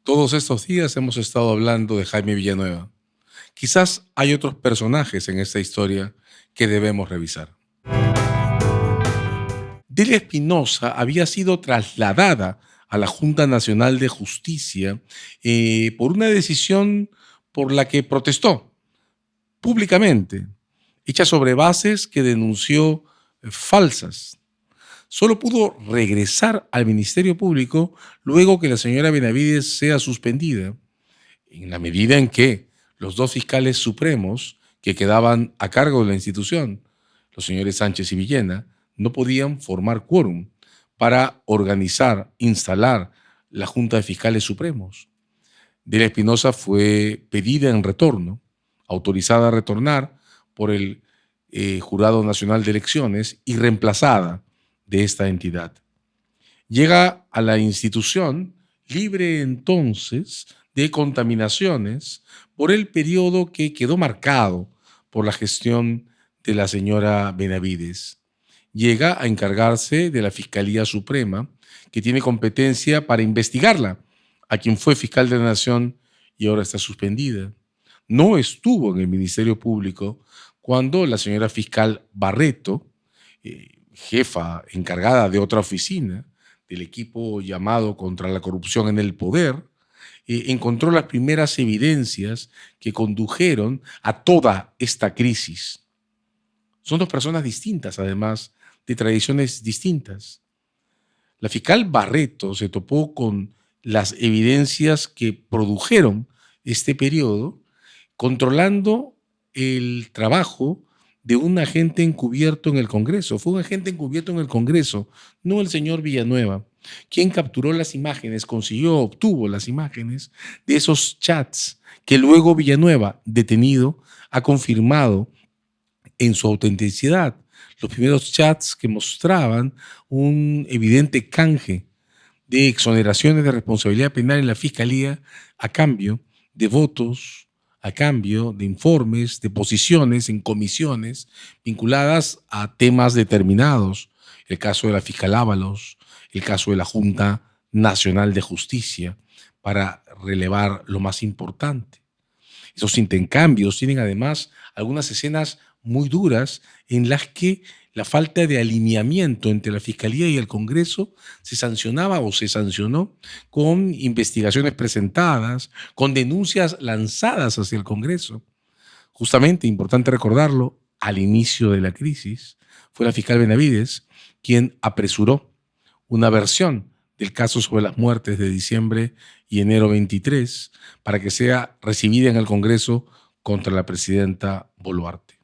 Todos estos días hemos estado hablando de Jaime Villanueva. Quizás hay otros personajes en esta historia que debemos revisar. Delia Espinosa había sido trasladada a la Junta Nacional de Justicia por una decisión por la que protestó públicamente, hecha sobre bases que denunció falsas. Solo pudo regresar al Ministerio Público luego que la señora Benavides sea suspendida, en la medida en que los dos fiscales supremos que quedaban a cargo de la institución, los señores Sánchez y Villena, no podían formar quórum para organizar, instalar la Junta de Fiscales Supremos. Delia Espinosa fue pedida en retorno, autorizada a retornar por el Jurado Nacional de Elecciones y reemplazada de esta entidad. Llega a la institución libre entonces de contaminaciones por el periodo que quedó marcado por la gestión de la señora Benavides. Llega a encargarse de la Fiscalía Suprema, que tiene competencia para investigarla, a quien fue fiscal de la Nación y ahora está suspendida. No estuvo en el Ministerio Público cuando la señora fiscal Barreto, jefa encargada de otra oficina, del equipo llamado contra la corrupción en el poder, encontró las primeras evidencias que condujeron a toda esta crisis. Son dos personas distintas, además, de tradiciones distintas. La fiscal Barreto se topó con las evidencias que produjeron este periodo, controlando el trabajo de un agente encubierto en el Congreso. Fue un agente encubierto en el Congreso, no el señor Villanueva, quien capturó las imágenes, obtuvo las imágenes de esos chats que luego Villanueva, detenido, ha confirmado en su autenticidad. Los primeros chats que mostraban un evidente canje de exoneraciones de responsabilidad penal en la Fiscalía a cambio de votos, a cambio de informes, de posiciones en comisiones vinculadas a temas determinados. El caso de la fiscal Ábalos, el caso de la Junta Nacional de Justicia, para relevar lo más importante. Esos intercambios tienen además algunas escenas muy duras en las que la falta de alineamiento entre la Fiscalía y el Congreso se sancionaba o se sancionó con investigaciones presentadas, con denuncias lanzadas hacia el Congreso. Justamente, importante recordarlo, al inicio de la crisis, fue la fiscal Benavides quien apresuró una versión del caso sobre las muertes de diciembre y enero 23 para que sea recibida en el Congreso contra la presidenta Boluarte.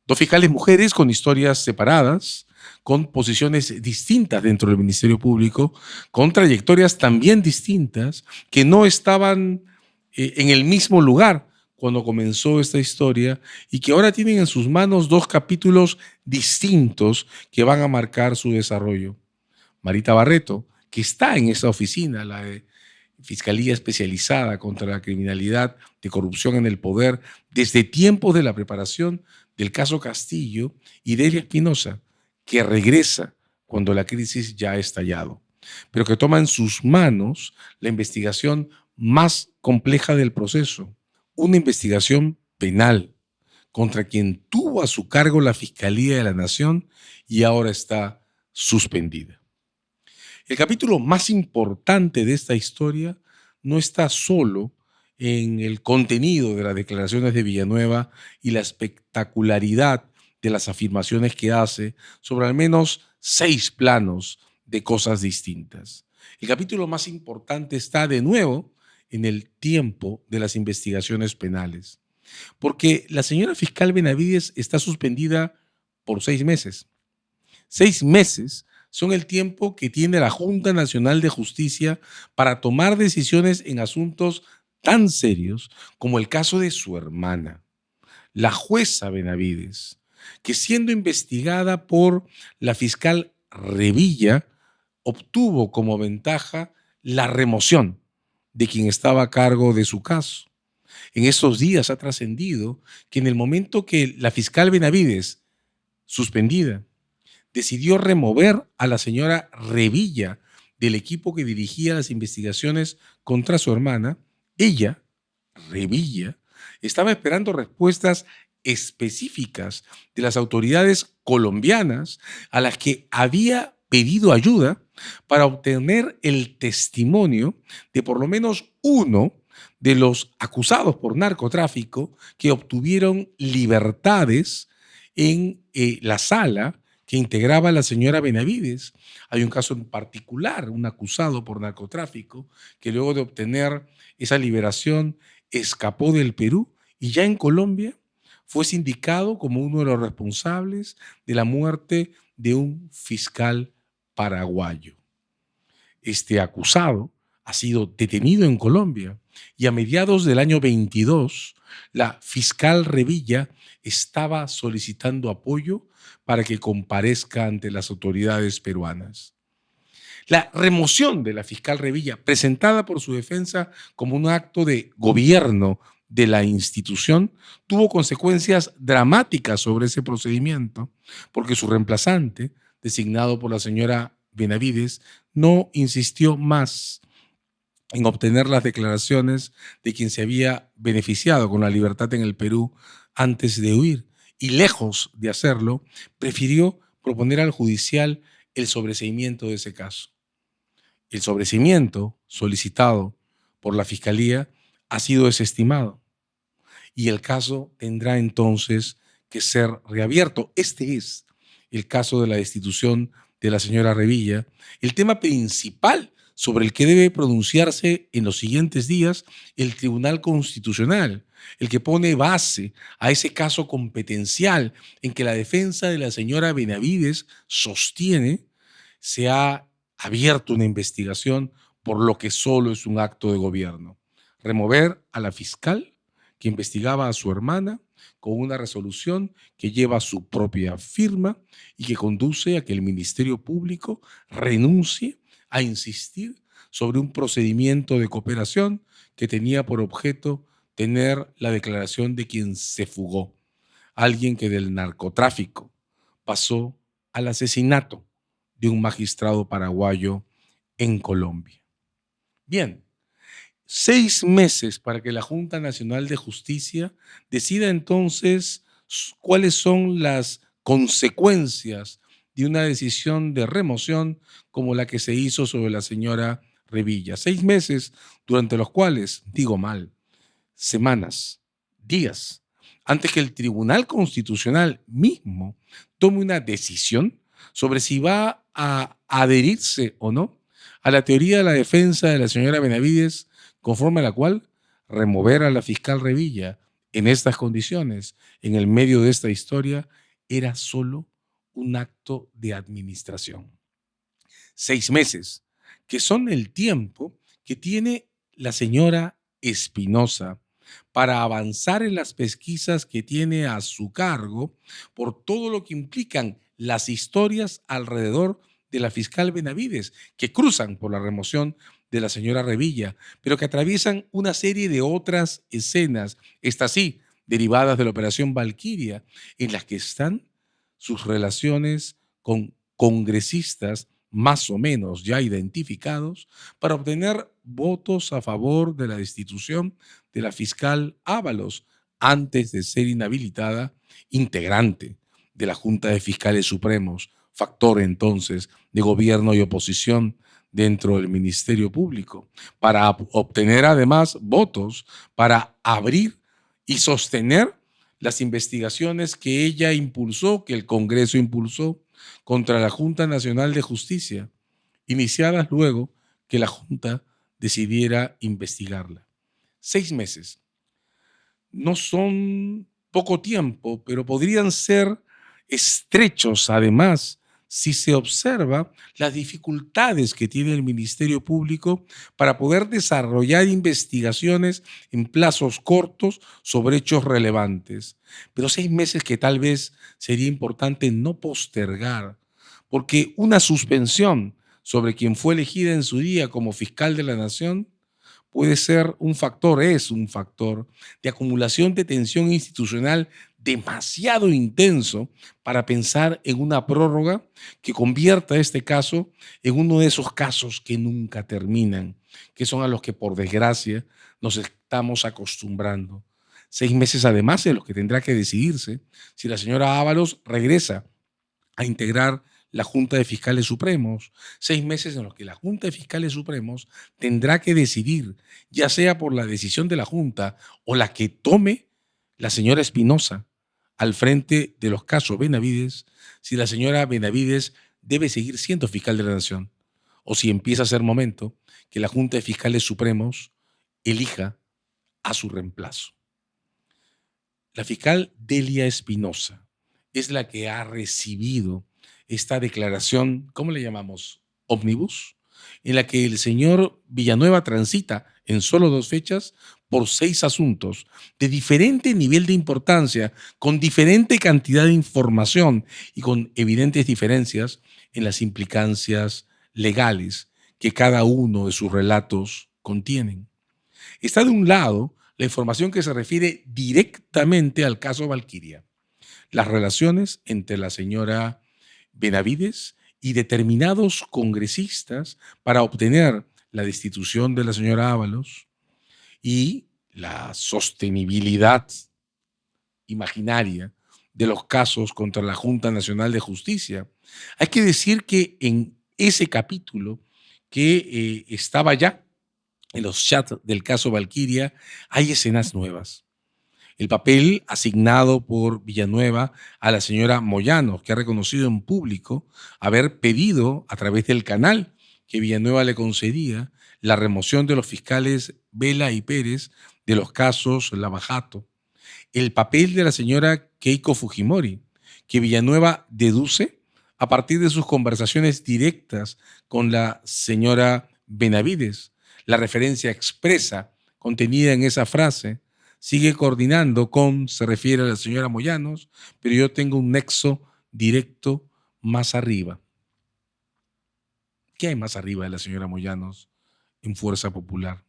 Dos fiscales mujeres con historias separadas, con posiciones distintas dentro del Ministerio Público, con trayectorias también distintas, que no estaban en el mismo lugar cuando comenzó esta historia y que ahora tienen en sus manos dos capítulos distintos que van a marcar su desarrollo. Marita Barreto, que está en esa oficina, la de Fiscalía Especializada contra la Criminalidad de Corrupción en el Poder, desde tiempos de la preparación del caso Castillo, y Delia Espinosa, que regresa cuando la crisis ya ha estallado, pero que toma en sus manos la investigación más compleja del proceso, una investigación penal contra quien tuvo a su cargo la Fiscalía de la Nación y ahora está suspendida. El capítulo más importante de esta historia no está solo en el contenido de las declaraciones de Villanueva y la espectacularidad de las afirmaciones que hace sobre al menos 6 planos de cosas distintas. El capítulo más importante está de nuevo en el tiempo de las investigaciones penales, porque la señora fiscal Benavides está suspendida por 6 meses. 6 meses son el tiempo que tiene la Junta Nacional de Justicia para tomar decisiones en asuntos tan serios como el caso de su hermana, la jueza Benavides, que siendo investigada por la fiscal Revilla, obtuvo como ventaja la remoción de quien estaba a cargo de su caso. En estos días ha trascendido que en el momento que la fiscal Benavides, suspendida, decidió remover a la señora Revilla del equipo que dirigía las investigaciones contra su hermana, ella, Revilla, estaba esperando respuestas específicas de las autoridades colombianas a las que había pedido ayuda para obtener el testimonio de por lo menos uno de los acusados por narcotráfico que obtuvieron libertades en la sala que integraba la señora Benavides. Hay un caso en particular, un acusado por narcotráfico, que luego de obtener esa liberación escapó del Perú y ya en Colombia fue sindicado como uno de los responsables de la muerte de un fiscal paraguayo. Este acusado ha sido detenido en Colombia y a mediados del año 22, la fiscal Revilla estaba solicitando apoyo para que comparezca ante las autoridades peruanas. La remoción de la fiscal Revilla, presentada por su defensa como un acto de gobierno de la institución, tuvo consecuencias dramáticas sobre ese procedimiento, porque su reemplazante, designado por la señora Benavides, no insistió más en obtener las declaraciones de quien se había beneficiado con la libertad en el Perú antes de huir, y lejos de hacerlo, prefirió proponer al judicial el sobreseimiento de ese caso. El sobreseimiento solicitado por la Fiscalía ha sido desestimado y el caso tendrá entonces que ser reabierto. Este es el caso de la destitución de la señora Revilla, el tema principal sobre el que debe pronunciarse en los siguientes días el Tribunal Constitucional, el que pone base a ese caso competencial en que la defensa de la señora Benavides sostiene se ha abierto una investigación por lo que solo es un acto de gobierno. Remover a la fiscal que investigaba a su hermana con una resolución que lleva su propia firma y que conduce a que el Ministerio Público renuncie a insistir sobre un procedimiento de cooperación que tenía por objeto tener la declaración de quien se fugó, alguien que del narcotráfico pasó al asesinato de un magistrado paraguayo en Colombia. Bien, 6 meses para que la Junta Nacional de Justicia decida entonces cuáles son las consecuencias de una decisión de remoción como la que se hizo sobre la señora Revilla. 6 meses durante los cuales, digo mal, semanas, días, antes que el Tribunal Constitucional mismo tome una decisión sobre si va a adherirse o no a la teoría de la defensa de la señora Benavides, conforme a la cual remover a la fiscal Revilla en estas condiciones, en el medio de esta historia, era solo un acto de administración. 6 meses, que son el tiempo que tiene la señora Espinosa para avanzar en las pesquisas que tiene a su cargo por todo lo que implican las historias alrededor de la fiscal Benavides, que cruzan por la remoción de la señora Revilla, pero que atraviesan una serie de otras escenas, estas sí, derivadas de la Operación Valquiria, en las que están sus relaciones con congresistas más o menos ya identificados para obtener votos a favor de la destitución de la fiscal Ábalos antes de ser inhabilitada, integrante de la Junta de Fiscales Supremos, factor entonces de gobierno y oposición dentro del Ministerio Público, para obtener además votos para abrir y sostener las investigaciones que ella impulsó, que el Congreso impulsó contra la Junta Nacional de Justicia, iniciadas luego que la Junta decidiera investigarla. 6 meses. No son poco tiempo, pero podrían ser estrechos además si se observa las dificultades que tiene el Ministerio Público para poder desarrollar investigaciones en plazos cortos sobre hechos relevantes. Pero 6 meses que tal vez sería importante no postergar, porque una suspensión sobre quien fue elegida en su día como fiscal de la Nación puede ser un factor, es un factor de acumulación de tensión institucional demasiado intenso para pensar en una prórroga que convierta este caso en uno de esos casos que nunca terminan, que son a los que por desgracia nos estamos acostumbrando. 6 meses además en los que tendrá que decidirse si la señora Ábalos regresa a integrar la Junta de Fiscales Supremos, 6 meses en los que la Junta de Fiscales Supremos tendrá que decidir, ya sea por la decisión de la Junta o la que tome la señora Espinosa al frente de los casos Benavides, si la señora Benavides debe seguir siendo fiscal de la Nación o si empieza a ser momento que la Junta de Fiscales Supremos elija a su reemplazo. La fiscal Delia Espinosa es la que ha recibido esta declaración, ¿cómo le llamamos? Ómnibus, en la que el señor Villanueva transita en solo 2 fechas por 6 asuntos de diferente nivel de importancia, con diferente cantidad de información y con evidentes diferencias en las implicancias legales que cada uno de sus relatos contienen. Está de un lado la información que se refiere directamente al caso Valquiria, las relaciones entre la señora Benavides y determinados congresistas para obtener la destitución de la señora Ábalos y la sostenibilidad imaginaria de los casos contra la Junta Nacional de Justicia. Hay que decir que en ese capítulo que estaba ya en los chats del caso Valquiria, hay escenas nuevas. El papel asignado por Villanueva a la señora Moyano, que ha reconocido en público haber pedido a través del canal que Villanueva le concedía la remoción de los fiscales Vela y Pérez de los casos Lavajato. El papel de la señora Keiko Fujimori, que Villanueva deduce a partir de sus conversaciones directas con la señora Benavides. La referencia expresa contenida en esa frase sigue coordinando con, se refiere a la señora Moyanos, pero yo tengo un nexo directo más arriba. ¿Qué hay más arriba de la señora Moyanos en Fuerza Popular?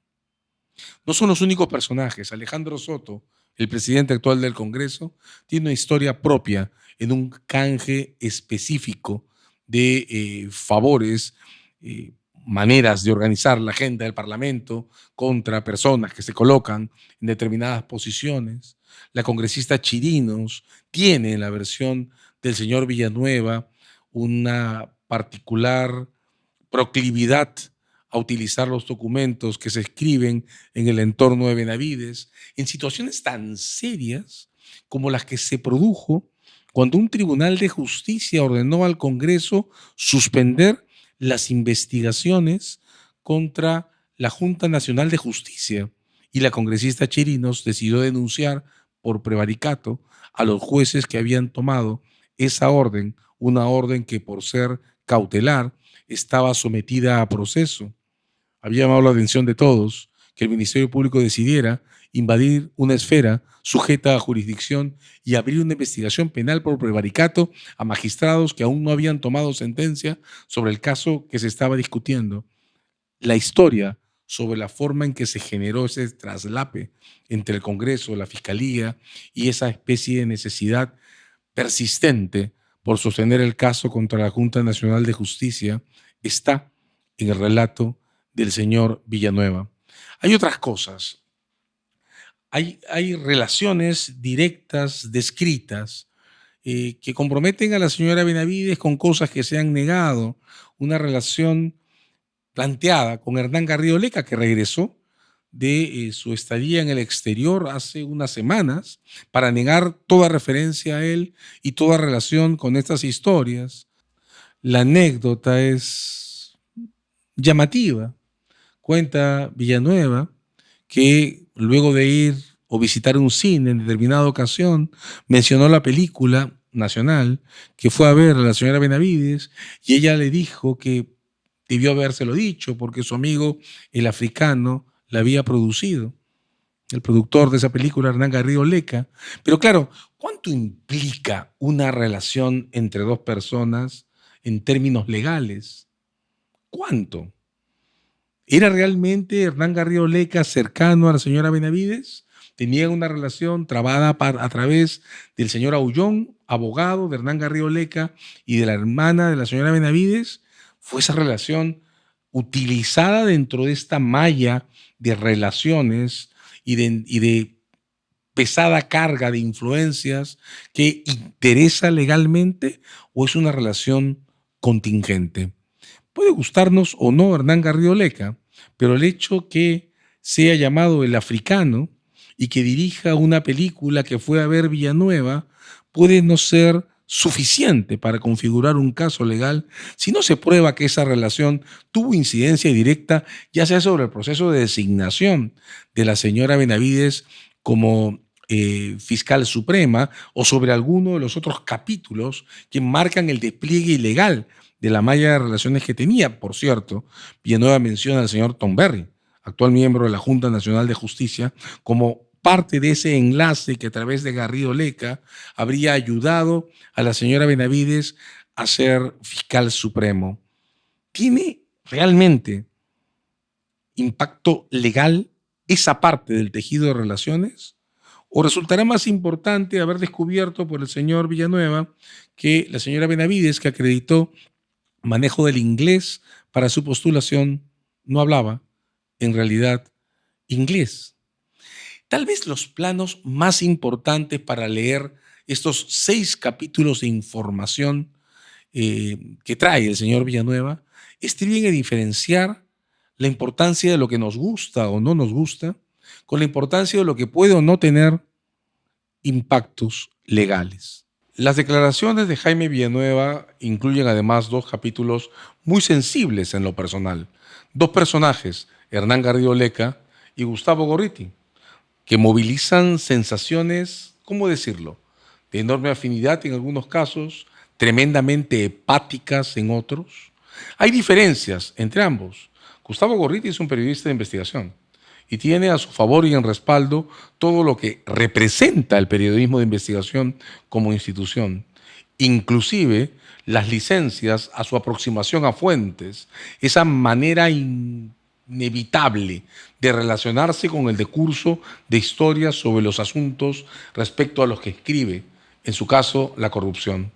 No son los únicos personajes. Alejandro Soto, el presidente actual del Congreso, tiene una historia propia en un canje específico de favores, maneras de organizar la agenda del Parlamento contra personas que se colocan en determinadas posiciones. La congresista Chirinos tiene en la versión del señor Villanueva una particular proclividad a utilizar los documentos que se escriben en el entorno de Benavides en situaciones tan serias como las que se produjo cuando un tribunal de justicia ordenó al Congreso suspender las investigaciones contra la Junta Nacional de Justicia y la congresista Chirinos decidió denunciar por prevaricato a los jueces que habían tomado esa orden, una orden que por ser cautelar estaba sometida a proceso. Había llamado la atención de todos que el Ministerio Público decidiera invadir una esfera sujeta a jurisdicción y abrir una investigación penal por prevaricato a magistrados que aún no habían tomado sentencia sobre el caso que se estaba discutiendo. La historia sobre la forma en que se generó ese traslape entre el Congreso, la Fiscalía y esa especie de necesidad persistente por sostener el caso contra la Junta Nacional de Justicia está en el relato del señor Villanueva. Hay otras cosas. Hay relaciones directas, descritas, que comprometen a la señora Benavides con cosas que se han negado. Una relación planteada con Hernán Garrido Leca, que regresó de su estadía en el exterior hace unas semanas para negar toda referencia a él y toda relación con estas historias. La anécdota es llamativa. Cuenta Villanueva que luego de ir o visitar un cine en determinada ocasión, mencionó la película nacional que fue a ver a la señora Benavides y ella le dijo que debió habérselo dicho porque su amigo, el africano, la había producido. El productor de esa película, Hernán Garrido Leca. Pero claro, ¿cuánto implica una relación entre dos personas en términos legales? ¿Cuánto? ¿Era realmente Hernán Garrido Leca cercano a la señora Benavides? tenían una relación trabada a través del señor Aullón, abogado de Hernán Garrido Leca, y de la hermana de la señora Benavides. Fue esa relación utilizada dentro de esta malla de relaciones y de pesada carga de influencias que interesa legalmente, o es una relación contingente. Puede gustarnos o no Hernán Garrido Leca, pero el hecho que sea llamado el africano y que dirija una película que fue a ver Villanueva puede no ser suficiente para configurar un caso legal si no se prueba que esa relación tuvo incidencia directa, ya sea sobre el proceso de designación de la señora Benavides como fiscal suprema, o sobre alguno de los otros capítulos que marcan el despliegue ilegal de la malla de relaciones que tenía. Por cierto, Villanueva menciona al señor Tom Berry, actual miembro de la Junta Nacional de Justicia, como parte de ese enlace que a través de Garrido Leca habría ayudado a la señora Benavides a ser fiscal supremo. ¿Tiene realmente impacto legal esa parte del tejido de relaciones? ¿O resultará más importante haber descubierto por el señor Villanueva que la señora Benavides, que acreditó manejo del inglés para su postulación, no hablaba en realidad inglés? Tal vez los planos más importantes para leer estos 6 capítulos de información que trae el señor Villanueva estriben en diferenciar la importancia de lo que nos gusta o no nos gusta con la importancia de lo que puede o no tener impactos legales. Las declaraciones de Jaime Villanueva incluyen además 2 capítulos muy sensibles en lo personal. 2 personajes, Hernán Garrido Leca y Gustavo Gorriti, que movilizan sensaciones, ¿cómo decirlo?, de enorme afinidad en algunos casos, tremendamente hepáticas en otros. Hay diferencias entre ambos. Gustavo Gorriti es un periodista de investigación y tiene a su favor y en respaldo todo lo que representa el periodismo de investigación como institución, inclusive las licencias a su aproximación a fuentes, esa manera inevitable de relacionarse con el decurso de historias sobre los asuntos respecto a los que escribe, en su caso, la corrupción.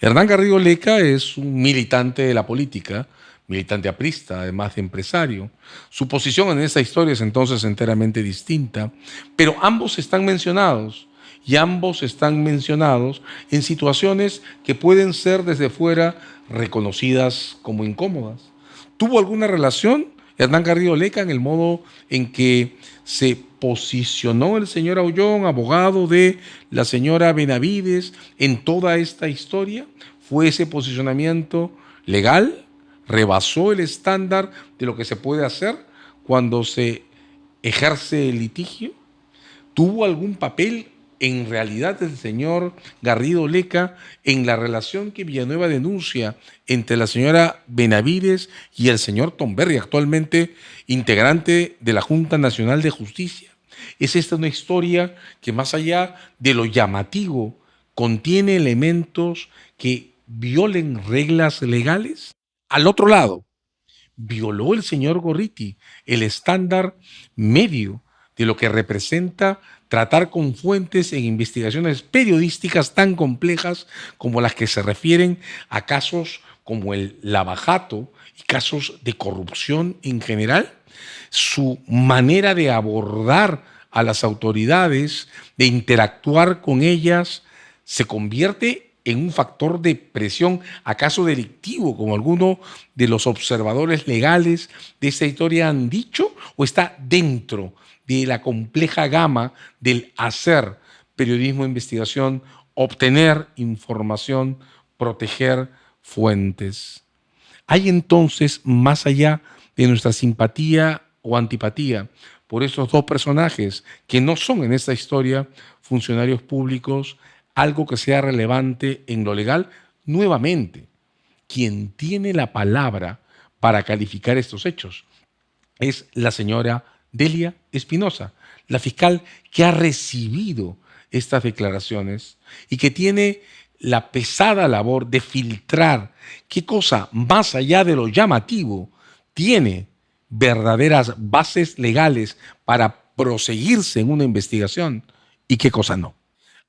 Hernán Garrido Leca es un militante de la política, militante aprista, además de empresario. Su posición en esta historia es entonces enteramente distinta, pero ambos están mencionados, y ambos están mencionados en situaciones que pueden ser desde fuera reconocidas como incómodas. ¿Tuvo alguna relación Hernán Garrido Leca en el modo en que se posicionó el señor Aullón, abogado de la señora Benavides, en toda esta historia? ¿Fue ese posicionamiento legal? ¿Rebasó el estándar de lo que se puede hacer cuando se ejerce el litigio? ¿Tuvo algún papel en realidad el señor Garrido Leca en la relación que Villanueva denuncia entre la señora Benavides y el señor Tom Berry, actualmente integrante de la Junta Nacional de Justicia? ¿Es esta una historia que, más allá de lo llamativo, contiene elementos que violen reglas legales? Al otro lado, violó el señor Gorriti el estándar medio de lo que representa tratar con fuentes en investigaciones periodísticas tan complejas como las que se refieren a casos como el lavajato y casos de corrupción en general. Su manera de abordar a las autoridades, de interactuar con ellas, se convierte en un factor de presión, acaso delictivo, como algunos de los observadores legales de esta historia han dicho, o está dentro de la compleja gama del hacer periodismo de investigación, obtener información, proteger fuentes. Hay entonces, más allá de nuestra simpatía o antipatía por estos 2 personajes que no son en esta historia funcionarios públicos, algo que sea relevante en lo legal. Nuevamente, quien tiene la palabra para calificar estos hechos es la señora Delia Espinosa, la fiscal que ha recibido estas declaraciones y que tiene la pesada labor de filtrar qué cosa, más allá de lo llamativo, tiene verdaderas bases legales para proseguirse en una investigación y qué cosa no.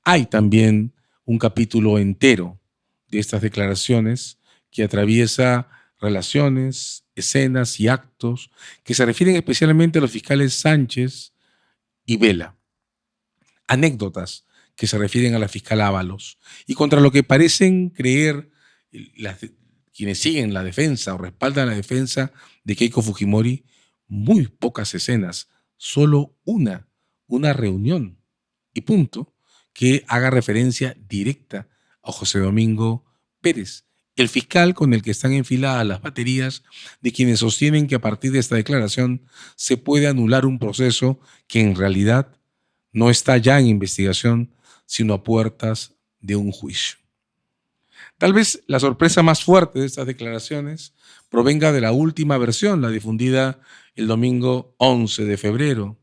Hay también un capítulo entero de estas declaraciones que atraviesa relaciones, escenas y actos que se refieren especialmente a los fiscales Sánchez y Vela. Anécdotas que se refieren a la fiscal Ábalos y contra lo que parecen creer las, quienes siguen la defensa o respaldan la defensa de Keiko Fujimori, muy pocas escenas, solo una reunión y punto, que haga referencia directa a José Domingo Pérez, el fiscal con el que están enfiladas las baterías de quienes sostienen que a partir de esta declaración se puede anular un proceso que en realidad no está ya en investigación, sino a puertas de un juicio. Tal vez la sorpresa más fuerte de estas declaraciones provenga de la última versión, la difundida el domingo 11 de febrero,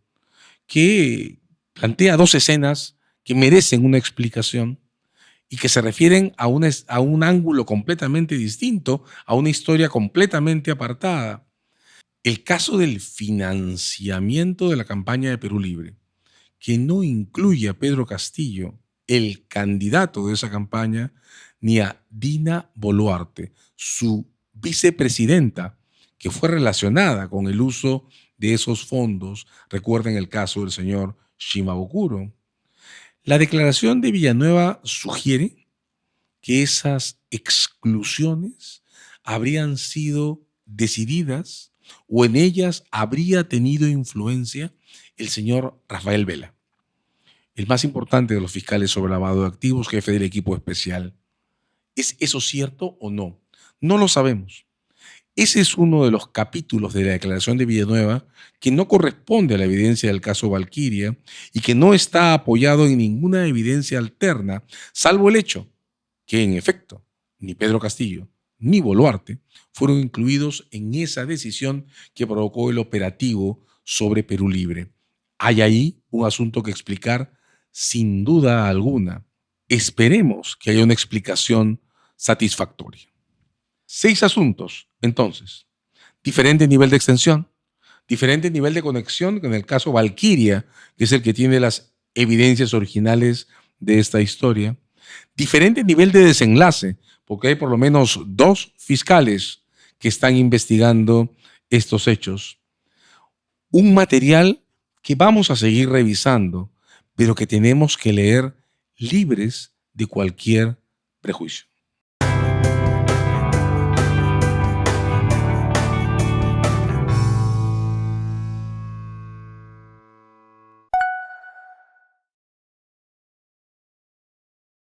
que plantea dos escenas que merecen una explicación y que se refieren a un ángulo completamente distinto, a una historia completamente apartada. El caso del financiamiento de la campaña de Perú Libre, que no incluye a Pedro Castillo, el candidato de esa campaña, ni a Dina Boluarte, su vicepresidenta, que fue relacionada con el uso de esos fondos. Recuerden el caso del señor Shimabukuro. La declaración de Villanueva sugiere que esas exclusiones habrían sido decididas o en ellas habría tenido influencia el señor Rafael Vela, el más importante de los fiscales sobre lavado de activos, jefe del equipo especial. ¿Es eso cierto o no? No lo sabemos. Ese es uno de los capítulos de la declaración de Villanueva que no corresponde a la evidencia del caso Valquiria y que no está apoyado en ninguna evidencia alterna, salvo el hecho que, en efecto, ni Pedro Castillo ni Boluarte fueron incluidos en esa decisión que provocó el operativo sobre Perú Libre. Hay ahí un asunto que explicar sin duda alguna. Esperemos que haya una explicación satisfactoria. 6 asuntos, entonces. Diferente nivel de extensión, diferente nivel de conexión con el caso Valquiria, que es el que tiene las evidencias originales de esta historia. Diferente nivel de desenlace, porque hay por lo menos 2 fiscales que están investigando estos hechos. Un material que vamos a seguir revisando, pero que tenemos que leer libres de cualquier prejuicio.